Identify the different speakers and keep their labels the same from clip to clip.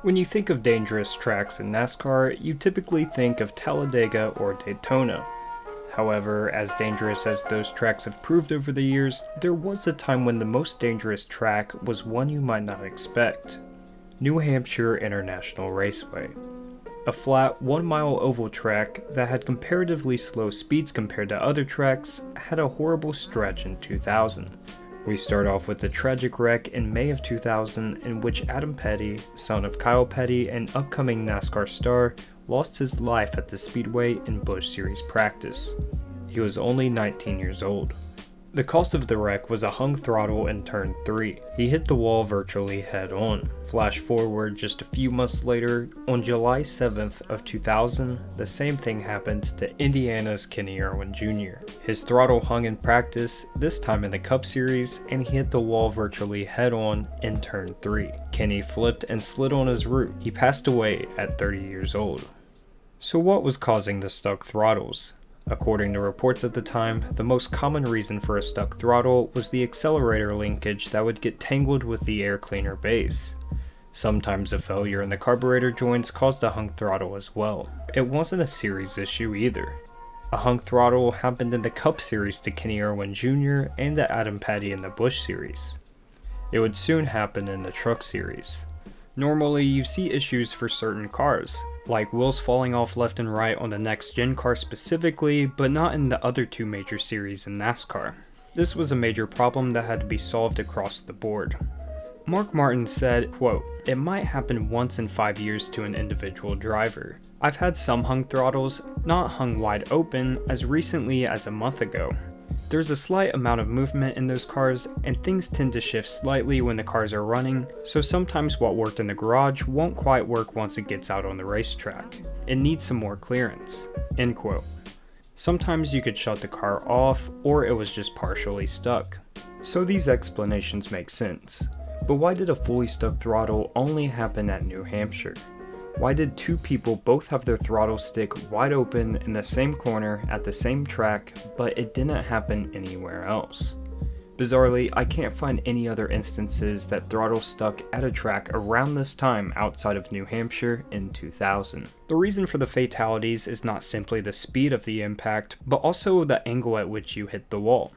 Speaker 1: When you think of dangerous tracks in NASCAR, you typically think of Talladega or Daytona. However, as dangerous as those tracks have proved over the years, there was a time when the most dangerous track was one you might not expect: New Hampshire International Raceway. A flat, 1-mile oval track that had comparatively slow speeds compared to other tracks had a horrible stretch in 2000. We start off with the tragic wreck in May of 2000 in which Adam Petty, son of Kyle Petty and upcoming NASCAR star, lost his life at the Speedway in Busch Series practice. He was only 19 years old. The cause of the wreck was a hung throttle in turn 3. He hit the wall virtually head on. Flash forward just a few months later, on July 7th of 2000, the same thing happened to Indiana's Kenny Irwin Jr. His throttle hung in practice, this time in the Cup Series, and he hit the wall virtually head on in turn 3. Kenny flipped and slid on his route. He passed away at 30 years old. So what was causing the stuck throttles? According to reports at the time, the most common reason for a stuck throttle was the accelerator linkage that would get tangled with the air cleaner base. Sometimes a failure in the carburetor joints caused a hung throttle as well. It wasn't a series issue either. A hung throttle happened in the Cup Series to Kenny Irwin Jr. and to Adam Petty in the Busch Series. It would soon happen in the Truck Series. Normally, you see issues for certain cars, like wheels falling off left and right on the next-gen car specifically, but not in the other two major series in NASCAR. This was a major problem that had to be solved across the board. Mark Martin said, quote, "It might happen once in 5 years to an individual driver. I've had some hung throttles, not hung wide open, as recently as a month ago. There's a slight amount of movement in those cars, and things tend to shift slightly when the cars are running, so sometimes what worked in the garage won't quite work once it gets out on the racetrack. It needs some more clearance." End quote. Sometimes you could shut the car off, or it was just partially stuck. So these explanations make sense. But why did a fully stuck throttle only happen at New Hampshire? Why did two people both have their throttle stick wide open in the same corner at the same track, but it didn't happen anywhere else? Bizarrely, I can't find any other instances that throttles stuck at a track around this time outside of New Hampshire in 2000. The reason for the fatalities is not simply the speed of the impact, but also the angle at which you hit the wall.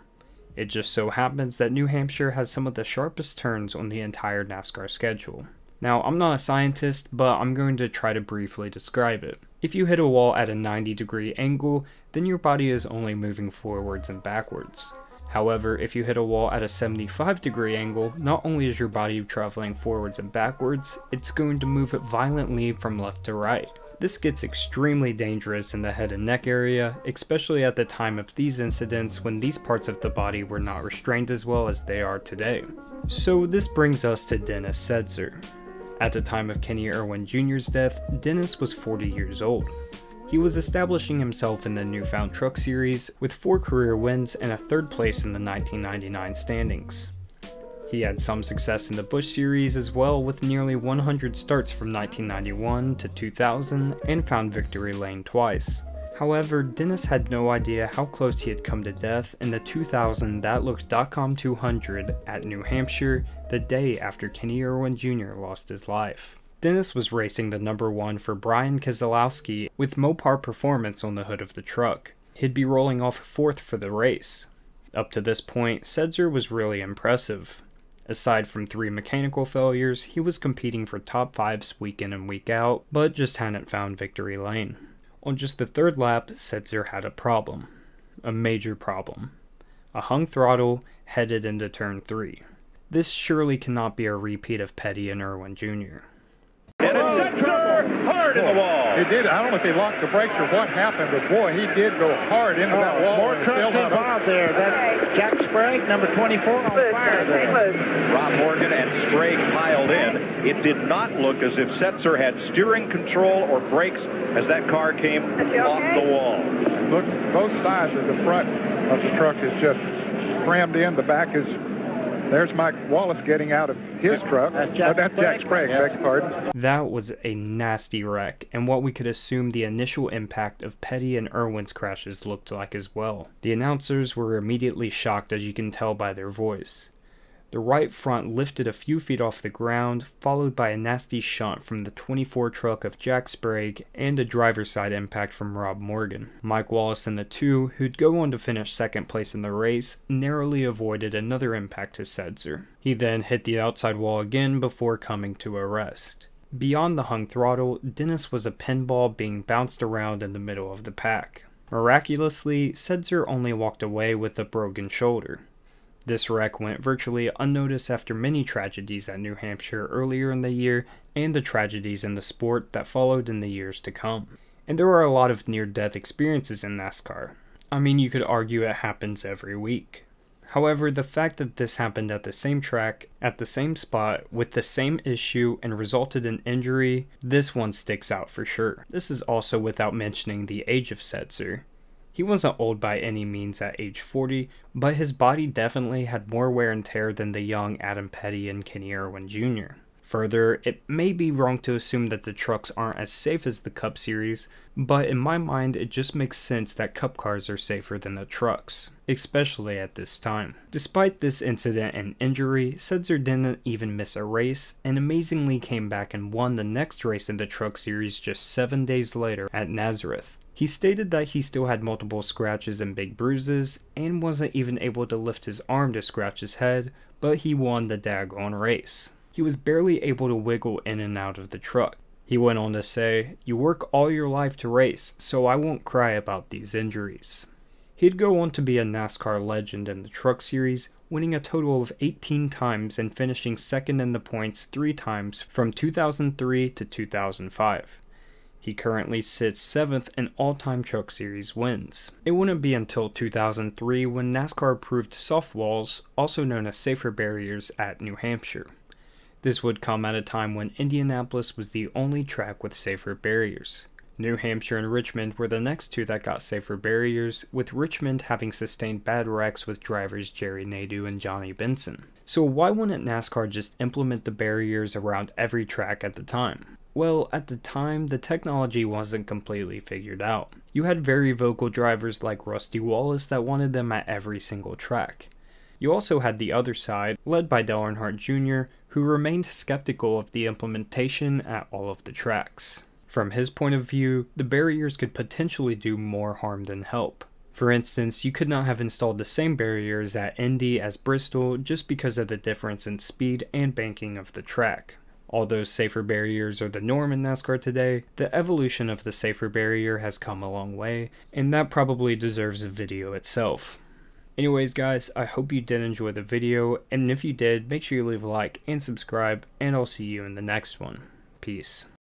Speaker 1: It just so happens that New Hampshire has some of the sharpest turns on the entire NASCAR schedule. Now, I'm not a scientist, but I'm going to try to briefly describe it. If you hit a wall at a 90-degree angle, then your body is only moving forwards and backwards. However, if you hit a wall at a 75-degree angle, not only is your body traveling forwards and backwards, it's going to move it violently from left to right. This gets extremely dangerous in the head and neck area, especially at the time of these incidents when these parts of the body were not restrained as well as they are today. So this brings us to Dennis Setzer. At the time of Kenny Irwin Jr.'s death, Dennis was 40 years old. He was establishing himself in the newfound Truck Series with 4 career wins and a 3rd place in the 1999 standings. He had some success in the Busch Series as well, with nearly 100 starts from 1991 to 2000 and found victory lane twice. However, Dennis had no idea how close he had come to death in the 2000 ThatLook.com 200 at New Hampshire, the day after Kenny Irwin Jr. lost his life. Dennis was racing the number 1 for Brian Keselowski with Mopar Performance on the hood of the truck. He'd be rolling off 4th for the race. Up to this point, Sedzer was really impressive. Aside from 3 mechanical failures, he was competing for top 5s week in and week out, but just hadn't found victory lane. On just the 3rd lap, Setzer had a problem. A major problem. A hung throttle headed into turn 3. This surely cannot be a repeat of Petty and Irwin Jr.
Speaker 2: And it's Setzer hard in the wall.
Speaker 3: He did. I don't know if he locked the brakes or what happened, but boy, he did go hard into that wall.
Speaker 4: More trucks involved there. That's Jack Sprague, number 24, on fire there.
Speaker 2: Rob Morgan and Sprague piled in. It did not look as if Setzer had steering control or brakes as that car came off the wall.
Speaker 3: Look, both sides of the front of the truck is just crammed in. The back is... There's Mike Wallace getting out of his truck. That's Jack Sprague, beg your pardon.
Speaker 1: That was a nasty wreck, and what we could assume the initial impact of Petty and Irwin's crashes looked like as well. The announcers were immediately shocked, as you can tell by their voice. The right front lifted a few feet off the ground, followed by a nasty shunt from the 24 truck of Jack Sprague and a driver's side impact from Rob Morgan. Mike Wallace and the two, who'd go on to finish second place in the race, narrowly avoided another impact to Sedzer. He then hit the outside wall again before coming to a rest. Beyond the hung throttle, Dennis was a pinball being bounced around in the middle of the pack. Miraculously, Sedzer only walked away with a broken shoulder. This wreck went virtually unnoticed after many tragedies at New Hampshire earlier in the year and the tragedies in the sport that followed in the years to come. And there are a lot of near-death experiences in NASCAR. I mean, you could argue it happens every week. However, the fact that this happened at the same track, at the same spot, with the same issue, and resulted in injury, this one sticks out for sure. This is also without mentioning the age of Setzer. He wasn't old by any means at age 40, but his body definitely had more wear and tear than the young Adam Petty and Kenny Irwin Jr. Further, it may be wrong to assume that the trucks aren't as safe as the Cup Series, but in my mind it just makes sense that Cup cars are safer than the trucks, especially at this time. Despite this incident and injury, Sedzer didn't even miss a race, and amazingly came back and won the next race in the Truck Series just 7 days later at Nazareth. He stated that he still had multiple scratches and big bruises, and wasn't even able to lift his arm to scratch his head, but he won the daggone race. He was barely able to wiggle in and out of the truck. He went on to say, "You work all your life to race, so I won't cry about these injuries." He'd go on to be a NASCAR legend in the Truck Series, winning a total of 18 times and finishing second in the points 3 times from 2003 to 2005. He currently sits 7th in all-time Truck Series wins. It wouldn't be until 2003 when NASCAR approved soft walls, also known as safer barriers, at New Hampshire. This would come at a time when Indianapolis was the only track with safer barriers. New Hampshire and Richmond were the next two that got safer barriers, with Richmond having sustained bad wrecks with drivers Jerry Nadeau and Johnny Benson. So why wouldn't NASCAR just implement the barriers around every track at the time? Well, at the time, the technology wasn't completely figured out. You had very vocal drivers like Rusty Wallace that wanted them at every single track. You also had the other side, led by Dale Earnhardt Jr., who remained skeptical of the implementation at all of the tracks. From his point of view, the barriers could potentially do more harm than help. For instance, you could not have installed the same barriers at Indy as Bristol just because of the difference in speed and banking of the track. Although safer barriers are the norm in NASCAR today, the evolution of the safer barrier has come a long way, and that probably deserves a video itself. Anyways guys, I hope you did enjoy the video, and if you did, make sure you leave a like and subscribe, and I'll see you in the next one. Peace.